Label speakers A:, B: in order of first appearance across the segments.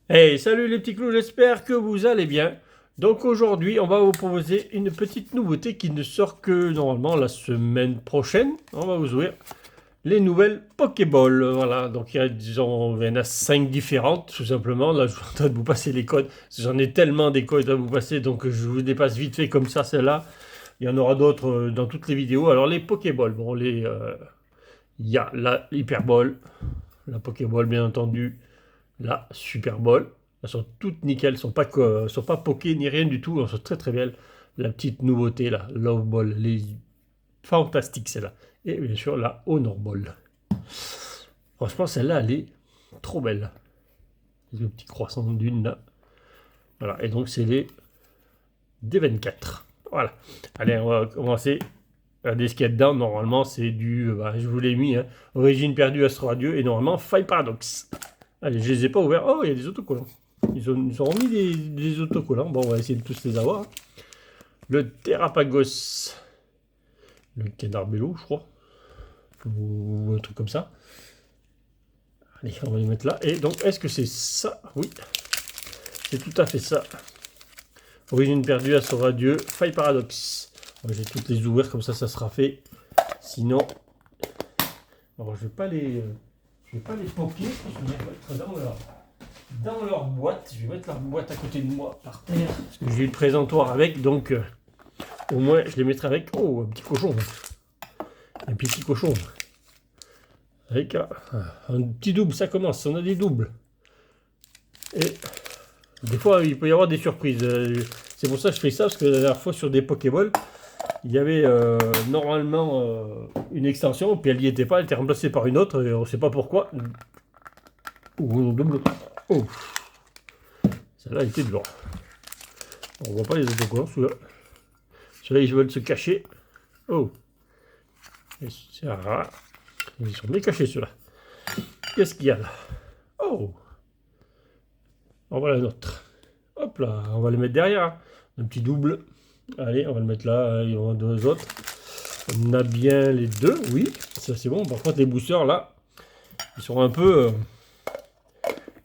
A: Hey, salut les petits clous, j'espère que vous allez bien. Donc aujourd'hui, on va vous proposer une petite nouveauté qui ne sort que normalement la semaine prochaine. On va vous ouvrir les nouvelles Pokéball. Voilà, donc il y en a 5 différentes, tout simplement. Là, je suis en train de vous passer les codes. J'en ai tellement des codes à vous passer, donc je vous dépasse vite fait comme ça, celle-là. Il y en aura d'autres dans toutes les vidéos. Alors les Pokéball, bon, il y a la Hyper Ball, la Pokéball bien entendu, la Super Bowl. Elles sont toutes nickel, sont pas pokées ni rien du tout, elles sont très très belles. La petite nouveauté là, Love Ball, les fantastiques celle-là. Et bien sûr la Honor Ball. Franchement celle-là elle est trop belle. Le petit croissant de dune là. Voilà, et donc c'est les D24. Voilà. Allez, on va commencer. Regardez ce qu'il y a dedans. Normalement, c'est du. Je vous l'ai mis. Hein. Origine perdue, Astro Radieux. Et normalement, Five Paradox. Allez, je les ai pas ouverts. Oh, il y a des autocollants. Ils ont remis des autocollants. Bon, on va essayer de tous les avoir. Le Terrapagos. Le Canarbello, je crois. Ou un truc comme ça. Allez, on va les mettre là. Et donc, est-ce que c'est ça? Oui. C'est tout à fait ça. Origine perdue, Astro Radieux, Five Paradox. Je vais toutes les ouvrir, comme ça sera fait. Sinon. Alors, je vais pas les poker. Je vais les mettre dans leur boîte. Je vais mettre leur boîte à côté de moi par terre. Parce que j'ai eu le présentoir avec, donc au moins je les mettrai avec. Oh, un petit cochon. Un petit cochon. Avec un petit double, ça commence. On a des doubles. Et des fois, il peut y avoir des surprises. C'est pour ça que je fais ça, parce que la dernière fois sur des Pokéball, il y avait normalement une extension, puis elle n'y était pas, elle était remplacée par une autre, et on ne sait pas pourquoi. Oh, double. Oh, celle-là était dure. On voit pas les autocollants, ceux-là. Ceux-là, ils veulent se cacher. Oh. Et ça, ils sont bien cachés, ceux-là. Qu'est-ce qu'il y a là? Oh. On va la nôtre. Hop là, on va les mettre derrière. Un petit double. Allez, on va le mettre là. Il y en a deux autres. On a bien les deux, oui. Ça, c'est bon. Par contre, les boosters, là, ils sont un peu...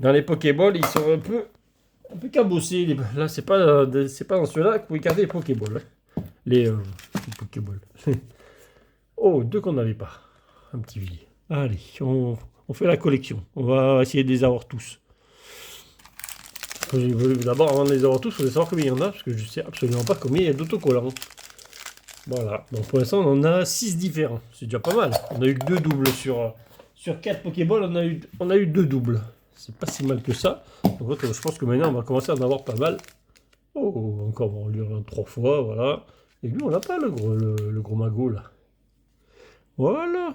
A: dans les Pokéballs, ils sont un peu cabossés. Là, c'est pas dans ceux-là que vous pouvez garder les Pokéballs. Hein. Les Pokéballs. Oh, deux qu'on n'avait pas. Un petit billet. Allez, on fait la collection. On va essayer de les avoir tous. D'abord, avant de les avoir tous, il faut savoir combien il y en a, parce que je sais absolument pas combien il y a d'autocollants. Voilà. Donc pour l'instant, on en a 6 différents. C'est déjà pas mal. On a eu que 2 doubles sur 4 Pokéballs, on a eu 2 doubles. C'est pas si mal que ça. Donc je pense que maintenant, on va commencer à en avoir pas mal. Oh, encore, on lui en 3 fois, voilà. Et lui, on n'a pas le gros magot, là. Voilà.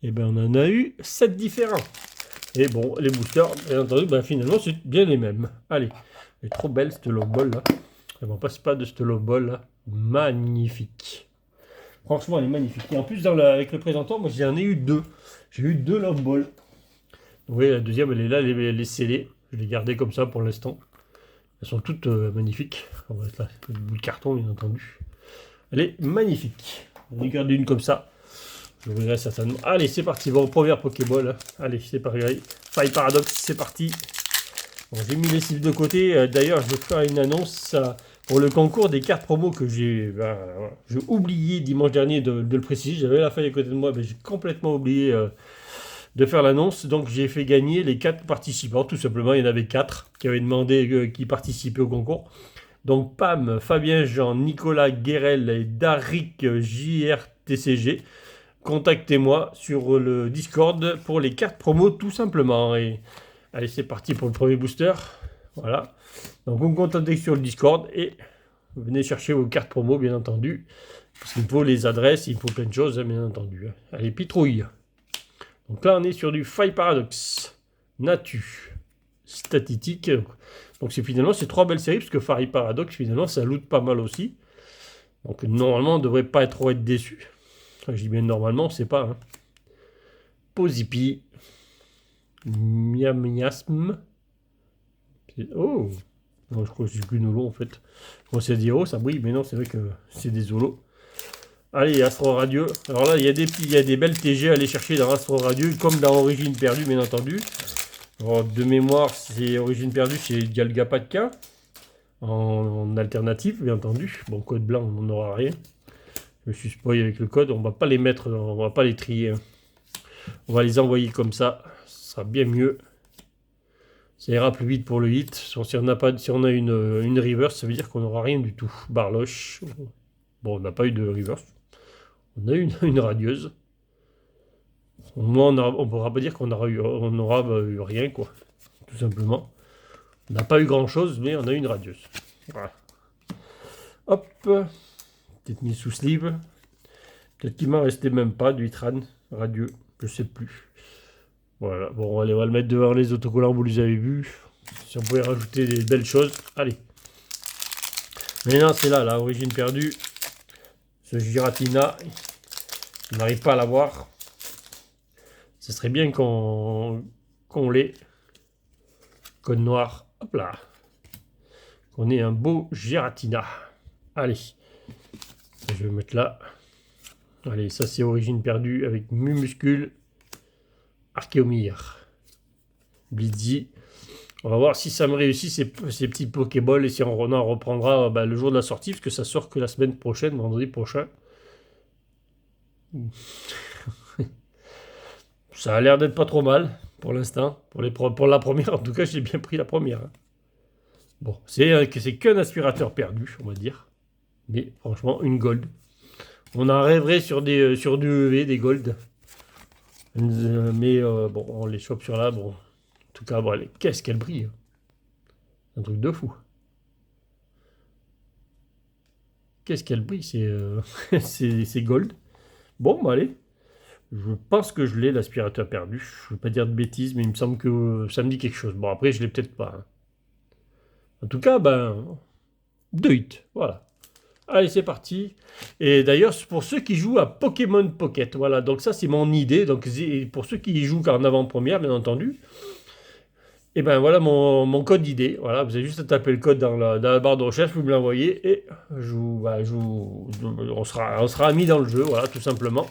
A: Et ben on en a eu 7 différents. Et bon, les boosters, bien entendu, ben, finalement, c'est bien les mêmes. Allez, elle est trop belle cette love ball là. Je m'en passe pas de cette love ball là. Magnifique. Franchement, elle est magnifique. Et en plus, avec le présentoir, moi j'en ai eu 2. J'ai eu 2 love balls. Oui, la deuxième, elle est là, elle est scellée. Je l'ai gardée comme ça pour l'instant. Elles sont toutes magnifiques. On va mettre là le bout de carton, bien entendu. Elle est magnifique. On va garder une comme ça. Je vous dirai certainement. Allez, c'est parti. Bon, première Pokéball. Allez, c'est parti. Five Paradox, c'est parti. Bon, j'ai mis les cibles de côté. D'ailleurs, je vais faire une annonce pour le concours des cartes promo que j'ai oublié dimanche dernier de le préciser. J'avais la feuille à côté de moi, mais j'ai complètement oublié de faire l'annonce. Donc, j'ai fait gagner les 4 participants. Tout simplement, il y en avait 4 qui avaient demandé qui participaient au concours. Donc, Pam, Fabien Jean, Nicolas Guérel et Darik JRTCG. Contactez-moi sur le Discord pour les cartes promo tout simplement. Et allez, c'est parti pour le premier booster. Voilà. Donc vous me contactez sur le Discord et vous venez chercher vos cartes promo, bien entendu. Parce qu'il faut les adresses, il faut plein de choses, bien entendu. Allez, pitrouille. Donc là, on est sur du Five Paradox, Natu, Statistique. Donc finalement, c'est 3 belles séries, parce que Five Paradox, finalement, ça loot pas mal aussi. Donc normalement, on ne devrait pas trop être déçu. Je dis bien normalement, c'est pas. Hein. Posipi. Miasme. Oh. Non, je crois que c'est plus Nolo en fait. Bon, c'est dire oh, ça brille, mais non, c'est vrai que c'est des Zolos. Allez, Astro Radieux. Alors là, il y a des belles TG à aller chercher dans Astro Radieux, comme dans Origine Perdue, bien entendu. Alors, de mémoire, c'est Origine perdue, c'est Dialga Patka. En alternative, bien entendu. Bon, code blanc, on n'en aura rien. Je me suis spoilé avec le code. On va pas les mettre, on va pas les trier. On va les envoyer comme ça. Ce sera bien mieux. Ça ira plus vite pour le hit. Si on a une reverse, ça veut dire qu'on n'aura rien du tout. Barloche. Bon, on n'a pas eu de reverse. On a eu une radieuse. Au moins, on ne pourra pas dire qu'on aura eu rien, quoi. Tout simplement. On n'a pas eu grand chose, mais on a eu une radieuse. Voilà. Hop. Peut-être mis sous sleeve. Peut-être qu'il m'en restait même pas du Hitran radieux. Je sais plus. Voilà. Bon, allez, on va le mettre devant les autocollants, vous les avez vus. Si on pouvait rajouter des belles choses. Allez. Maintenant, c'est là, la origine perdue. Ce Giratina, on n'arrive pas à l'avoir. Ce serait bien qu'on l'ait. Code noir. Hop là. Qu'on ait un beau Giratina. Allez. Je vais mettre là. Allez, ça c'est origine perdue avec Mumuscule. Archéomir. Blitzy. On va voir si ça me réussit ces petits Pokéballs et si on en reprendra le jour de la sortie, parce que ça sort que la semaine prochaine, vendredi prochain. Ça a l'air d'être pas trop mal pour l'instant. Pour la première, en tout cas, j'ai bien pris la première. Hein. Bon, c'est qu'un aspirateur perdu, on va dire. Mais franchement, une gold. On en rêverait sur du EV, des gold. Mais bon, on les chope sur là. Bon, en tout cas, bon, qu'est-ce qu'elle brille. Un truc de fou. Qu'est-ce qu'elle brille, c'est gold. Bon, bah allez. Je pense que je l'ai, l'aspirateur perdu. Je ne veux pas dire de bêtises, mais il me semble que ça me dit quelque chose. Bon, après, je l'ai peut-être pas. Hein. En tout cas, 2 hits. Voilà. Allez, c'est parti. Et d'ailleurs, pour ceux qui jouent à Pokémon Pocket, voilà. Donc ça, c'est mon idée. Donc pour ceux qui y jouent en avant-première, bien entendu. Et ben voilà mon code idée. Voilà, vous avez juste à taper le code dans la barre de recherche, vous me l'envoyez et on sera amis dans le jeu, voilà, tout simplement.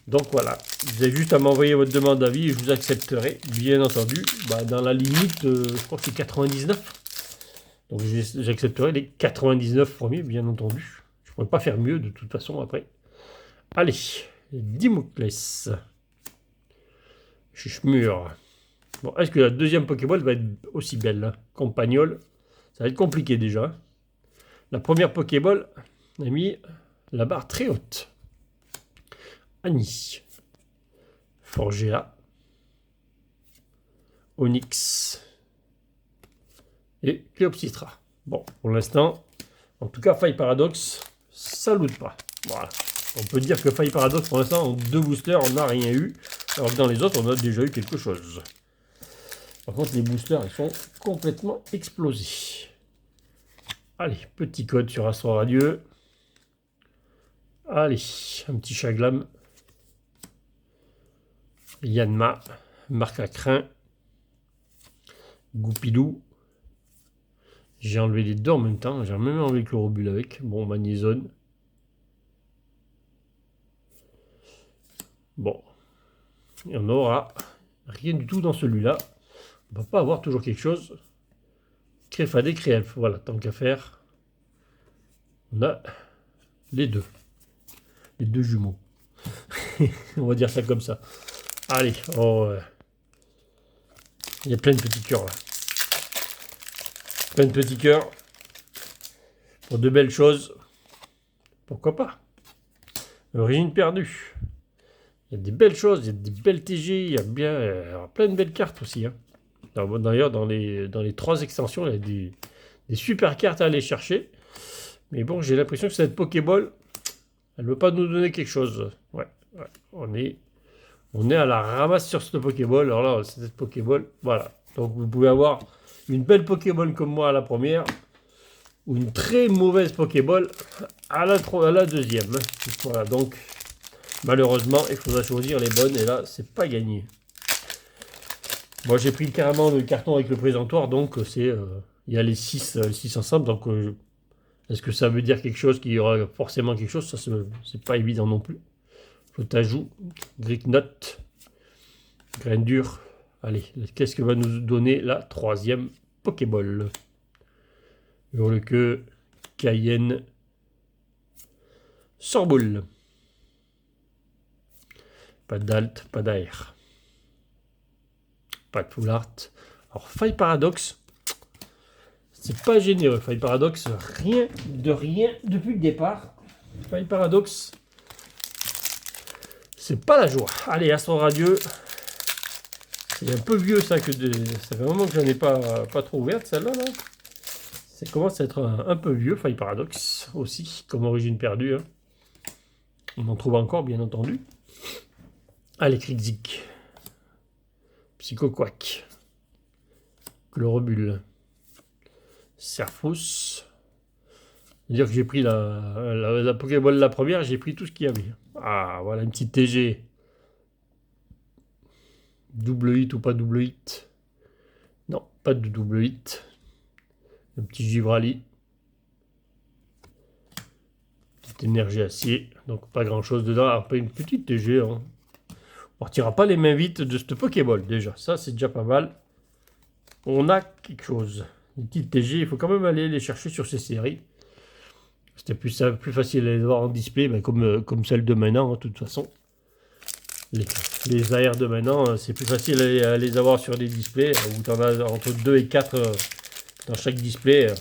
A: Donc voilà, vous avez juste à m'envoyer votre demande d'avis et je vous accepterai, bien entendu, dans la limite, je crois que c'est 99. Donc j'accepterai les 99 premiers, bien entendu. Je ne pourrais pas faire mieux de toute façon après. Allez, Dimoclès. Chuchemur. Bon, est-ce que la deuxième Pokéball va être aussi belle hein? Compagnol, ça va être compliqué déjà. La première Pokéball a mis la barre très haute. Annie. Forgea. Onyx. Et Cléopsitra. Bon, pour l'instant, en tout cas, Faille Paradox, ça loot pas. Voilà. On peut dire que Faille Paradox, pour l'instant, en 2 boosters, on n'a rien eu. Alors que dans les autres, on a déjà eu quelque chose. Par contre, les boosters, ils sont complètement explosés. Allez, petit code sur Astro Radieux. Allez, un petit Chaglam. Yanma. Marc à crin. Goupilou. J'ai enlevé les deux en même temps. J'ai même enlevé le Chlorobule avec. Bon, Magnézone. Bon. Il y en aura rien du tout dans celui-là. On ne va pas avoir toujours quelque chose. Créfadé, Créelf. Voilà, tant qu'à faire. On a les deux. Les deux jumeaux. On va dire ça comme ça. Allez. Oh, il y a plein de petits cœurs là. Plein de petits cœurs. Pour de belles choses. Pourquoi pas. Origine perdue. Il y a des belles choses. Il y a des belles TG. Il y a bien plein de belles cartes aussi. Hein. D'ailleurs, dans les 3 extensions, il y a des super cartes à aller chercher. Mais bon, j'ai l'impression que cette Pokéball, elle ne veut pas nous donner quelque chose. Ouais. On est à la ramasse sur cette Pokéball. Alors là, cette Pokéball, voilà. Donc vous pouvez avoir une belle Pokéball comme moi à la première, ou une très mauvaise Pokéball à la deuxième. Voilà, donc malheureusement, il faudra choisir les bonnes, et là, c'est pas gagné. Moi, j'ai pris carrément le carton avec le présentoir, donc il y a les 6 ensemble, donc est-ce que ça veut dire quelque chose, qu'il y aura forcément quelque chose? Ça, c'est pas évident non plus. Faut ajout, Gricknot, Graine dure, Allez, qu'est-ce que va nous donner la troisième Pokéball? Hurle-queue, Cayenne, Sorboule. Pas d'alt, pas d'air. Pas de full art. Alors, Faille Paradoxe, c'est pas généreux. Faille Paradoxe, rien depuis le départ. Faille Paradoxe, c'est pas la joie. Allez, Astro Radieux. C'est un peu vieux ça, ça fait un moment que j'en ai pas trop ouverte celle-là. Là. Ça commence à être un peu vieux. Faille Paradoxe aussi, comme origine perdue. Hein. On en trouve encore, bien entendu. Allez, Krixik. Psychoquack. Chlorobule. Serfos. C'est-à-dire que j'ai pris la Pokéball la première, j'ai pris tout ce qu'il y avait. Ah, voilà une petite TG. Double hit ou pas double hit? Non, pas de double hit. Un petit Givrali. Petite énergie acier. Donc pas grand chose dedans. Alors, pas une petite TG. Hein. On ne retirera pas les mains vides de cette Pokéball déjà. Ça, c'est déjà pas mal. On a quelque chose. Une petite TG, il faut quand même aller les chercher sur ces séries. C'était plus facile à les voir en display, ben comme celle de maintenant, hein, de toute façon. Les AR de maintenant, c'est plus facile à les avoir sur des displays, où tu en as entre 2 et 4 dans chaque display.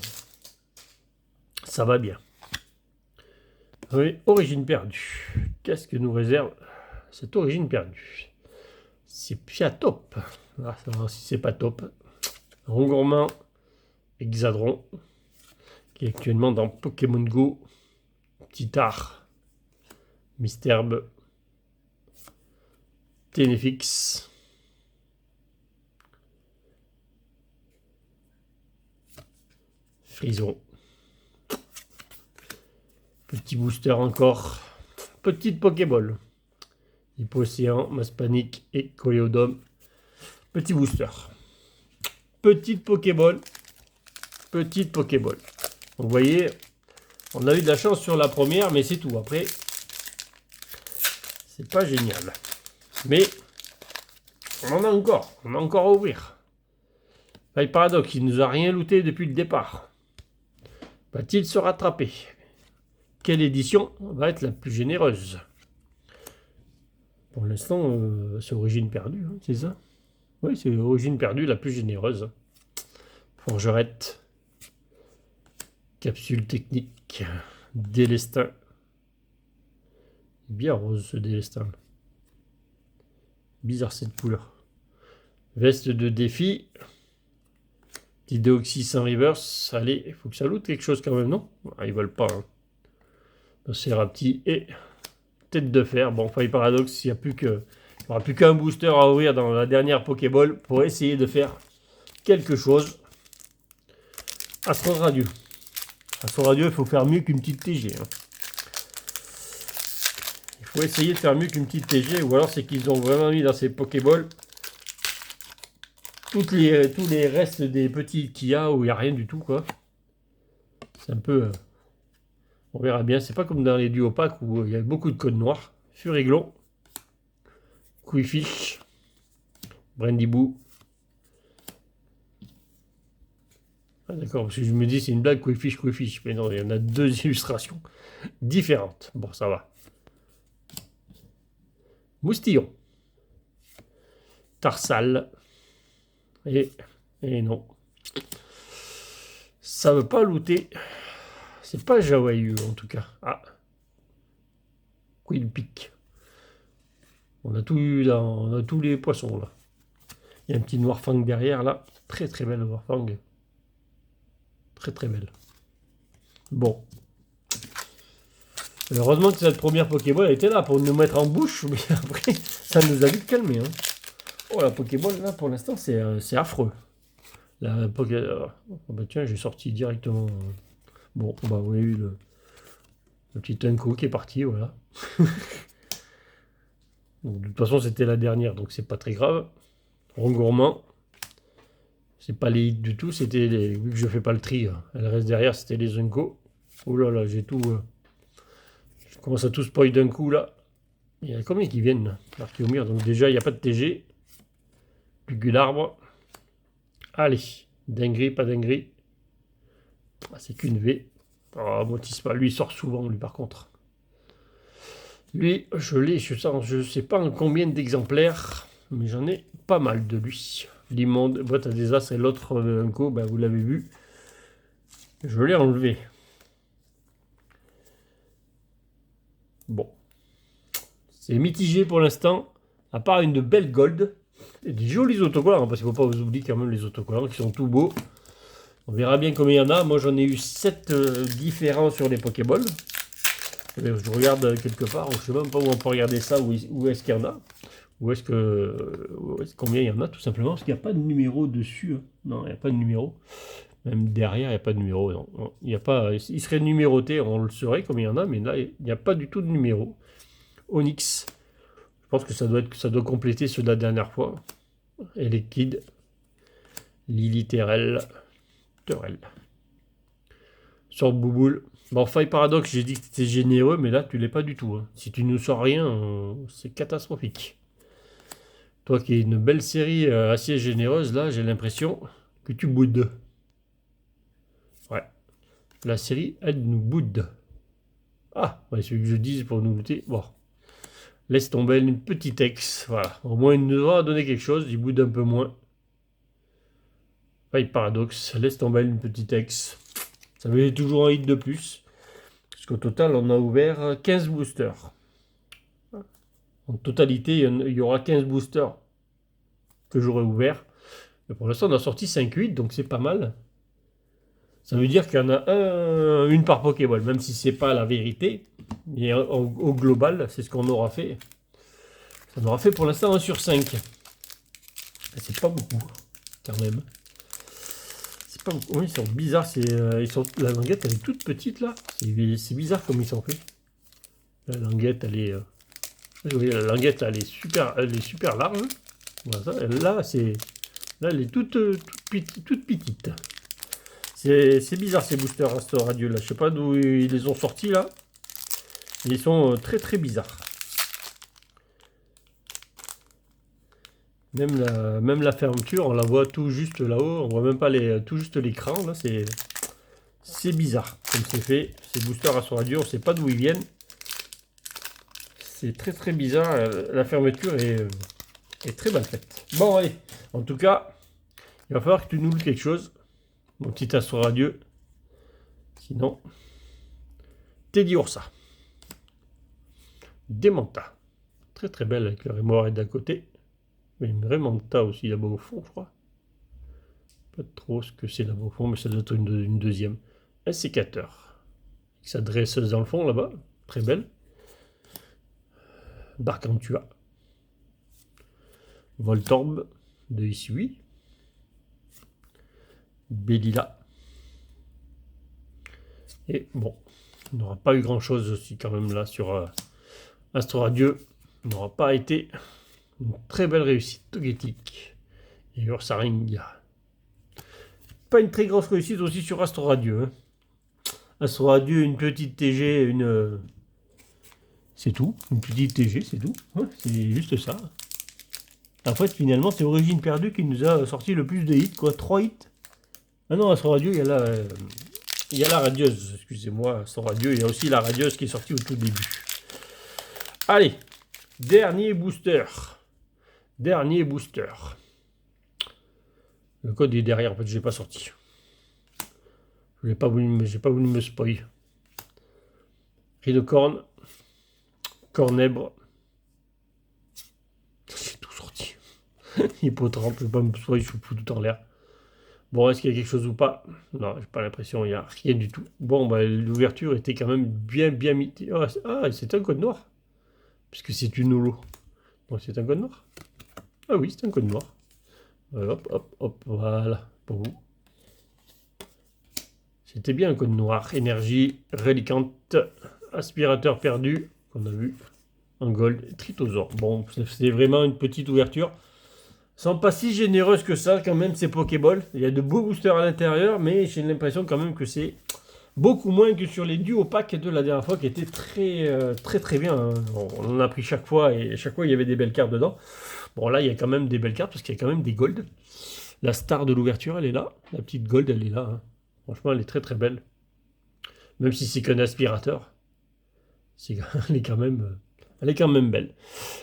A: Ça va bien. Oui, origine perdue. Qu'est-ce que nous réserve cette origine perdue? C'est Piatop. Ah, ça va si c'est pas top. Rongourmand, Hexadron, qui est actuellement dans Pokémon Go, Titar, Misterbe, Ténéfix, Frison, petit booster encore, petite Pokéball, Hypocéan, Maspanic et Coléodome, petit booster, petite Pokéball, petite Pokéball. Vous voyez, on a eu de la chance sur la première, mais c'est tout. Après, c'est pas génial. Mais on en a encore. On a encore à ouvrir. Faille Paradoxe, il nous a rien looté depuis le départ. Va-t-il se rattraper? Quelle édition va être la plus généreuse? Pour l'instant, c'est origine perdue, hein, c'est ça? Oui, c'est origine perdue la plus généreuse. Forgerette. Capsule technique, Délestin. Bien rose ce Délestin. Bizarre cette couleur. Veste de défi. Petit Déoxy sans reverse. Allez, il faut que ça loot quelque chose quand même, non? Ah, ils veulent pas. Hein. Serapti et tête de fer. Bon, Faille Paradoxe, il n'y aura plus qu'un booster à ouvrir dans la dernière Pokéball pour essayer de faire quelque chose. Astro Radieux. Astro Radieux, il faut faire mieux qu'une petite TG. Hein. Il faut essayer de faire mieux qu'une petite TG, ou alors c'est qu'ils ont vraiment mis dans ces Pokéballs tous les restes des petits qu'il y a où il n'y a rien du tout, quoi. C'est un peu... on verra bien. C'est pas comme dans les duos packs où il y a beaucoup de codes noirs. Furiglon, Quifish, Brandyboo. Ah, d'accord, parce que je me dis c'est une blague Quifish. Mais non, il y en a deux illustrations différentes. Bon, ça va. Moustillon. Tarsal. Et non. Ça veut pas looter. C'est pas Jawayu en tout cas. Ah. Quillpick. On a tout eu là, on a tous les poissons là. Il y a un petit Noirfang derrière là. Très très belle Noirfang. Très très belle. Bon. Heureusement que cette première Pokéball était là pour nous mettre en bouche, mais après ça nous a vite calmé. Hein. Oh la Pokéball là pour l'instant c'est affreux. La Pokéball. Oh, bah tiens, j'ai sorti directement. Bon, bah vous avez eu le petit Unco qui est parti, voilà. Donc, de toute façon c'était la dernière, donc c'est pas très grave. Rongourmand. C'est pas les hits du tout, c'était les... vu que je fais pas le tri, elle reste derrière, c'était les Unco. Oh là là, j'ai tout. Je commence à tout spoil d'un coup là. Il y a combien qui viennent là, Archéomir, donc déjà il n'y a pas de TG. Plus qu'une arbre. Allez, dinguerie, pas dinguerie. Ah, c'est qu'une V. Oh, Motis pas. Lui, il sort souvent, lui, par contre. Lui, je l'ai, je sais pas en combien d'exemplaires, mais j'en ai pas mal de lui. L'immonde, boîte à désastre et l'autre Unco, ben, vous l'avez vu. Je l'ai enlevé. Bon. C'est mitigé pour l'instant, à part une belle gold. Et des jolis autocollants, parce qu'il ne faut pas vous oublier quand même les autocollants qui sont tout beaux. On verra bien combien il y en a. Moi, j'en ai eu 7 différents sur les Pokéballs. Je regarde quelque part, je ne sais même pas où on peut regarder ça, où est-ce qu'il y en a. Combien il y en a, tout simplement, parce qu'il n'y a pas de numéro dessus. Hein. Non, il n'y a pas de numéro. Même derrière, il n'y a pas de numéro. Non. Non, il n'y a pas, il serait numéroté, on le saurait combien il y en a, mais là, il n'y a pas du tout de numéro. Onyx. Je pense que ça doit compléter ceux de la dernière fois. Et les Kids. Lily Terrell. Sort Bouboule. Bon, Faille Paradoxe, j'ai dit que c'était généreux, mais là, tu l'es pas du tout. Hein. Si tu ne sors rien, c'est catastrophique. Toi qui es une belle série assez généreuse, là, j'ai l'impression que tu boudes. Ouais. La série, elle nous boude. Ah, ouais, celui que je dise pour nous noter. Bon. Laisse tomber une petite ex. Voilà. Au moins, il nous aura donné quelque chose. Il boude un peu moins. Faille Paradoxe. Laisse tomber une petite ex. Ça fait toujours un hit de plus. Parce qu'au total, on a ouvert 15 boosters. En totalité, il y aura 15 boosters que j'aurai ouverts. Mais pour l'instant, on a sorti 5-8, donc c'est pas mal. Ça veut dire qu'il y en a une par Pokéball, même si c'est pas la vérité. Mais au global, c'est ce qu'on aura fait. Ça aura fait pour l'instant 1 sur 5. C'est pas beaucoup, quand même. C'est pas beaucoup. Oui, ils sont bizarres. La languette, elle est toute petite, là. C'est bizarre comme ils sont faits. La languette, elle est... oui, la languette, elle est super large. Voilà, là, elle est toute petite. C'est bizarre ces boosters Astor Radio là. Je sais pas d'où ils les ont sortis là. Ils sont très bizarres. Même la fermeture, on la voit tout juste là-haut. On voit même pas tout juste l'écran là. C'est bizarre comme c'est fait. Ces boosters Astor Radio, on sait pas d'où ils viennent. C'est très bizarre. La fermeture est très mal faite. Bon allez. En tout cas, il va falloir que tu nous loues quelque chose. Mon petit Astro radieux. Sinon, Teddy Ursa. Demanta. Très belle avec le Rémoire d'un côté. Mais une Remanta aussi là-bas au fond, je crois. Pas trop ce que c'est là-bas au fond, mais ça doit être une deuxième. Un sécateur. Sa dresseuse dans le fond là-bas. Très belle. Darkantua. Voltorb de Isui. Bellila. Et bon, on n'aura pas eu grand chose aussi quand même là sur Astro Radieux. On n'aura pas été une très belle réussite. Togetic et Ursaringa. Pas une très grosse réussite aussi sur Astro Radieux. Hein. Astro Radieux, une petite TG, c'est tout. Une petite TG, c'est tout. Ouais, c'est juste ça. En fait, finalement, c'est Origine Perdue qui nous a sorti le plus de hits, quoi. 3 hits. Ah non, Astro Radio, il y a la radieuse, excusez-moi, Astro Radio, il y a aussi la radieuse qui est sortie au tout début. Allez, dernier booster. Le code est derrière, en fait, je l'ai pas sorti. J'ai pas voulu me spoil. Ridocorn, Cornèbre. C'est tout sorti. Hippotrampe, je vais pas me spoil, je fous tout en l'air. Bon, est-ce qu'il y a quelque chose ou pas? Non, j'ai pas l'impression, il n'y a rien du tout. Bon, bah, l'ouverture était quand même bien mis. Ah, c'est un code noir. Puisque c'est une holo. Donc c'est un code noir. Ah oui, c'est un code noir. Hop, voilà, pour vous. C'était bien un code noir. Énergie, Relicante, Aspirateur perdu, qu'on a vu en gold, Tritosaur. Bon, c'est vraiment une petite ouverture. Sont pas si généreuses que ça quand même ces Pokéballs. Il y a de beaux boosters à l'intérieur, mais j'ai l'impression quand même que c'est Beaucoup moins que sur les duos packs de la dernière fois qui étaient très bien. Hein. On en a pris chaque fois et chaque fois il y avait des belles cartes dedans. Bon là il y a quand même des belles cartes parce qu'il y a quand même des golds. La star de l'ouverture elle est là. La petite gold elle est là. Hein. Franchement elle est très belle. Même si c'est qu'un aspirateur. Elle est quand même belle.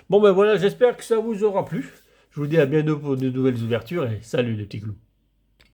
A: Bon ben voilà, j'espère que ça vous aura plu. Je vous dis à bientôt pour de nouvelles ouvertures et salut les petits clous.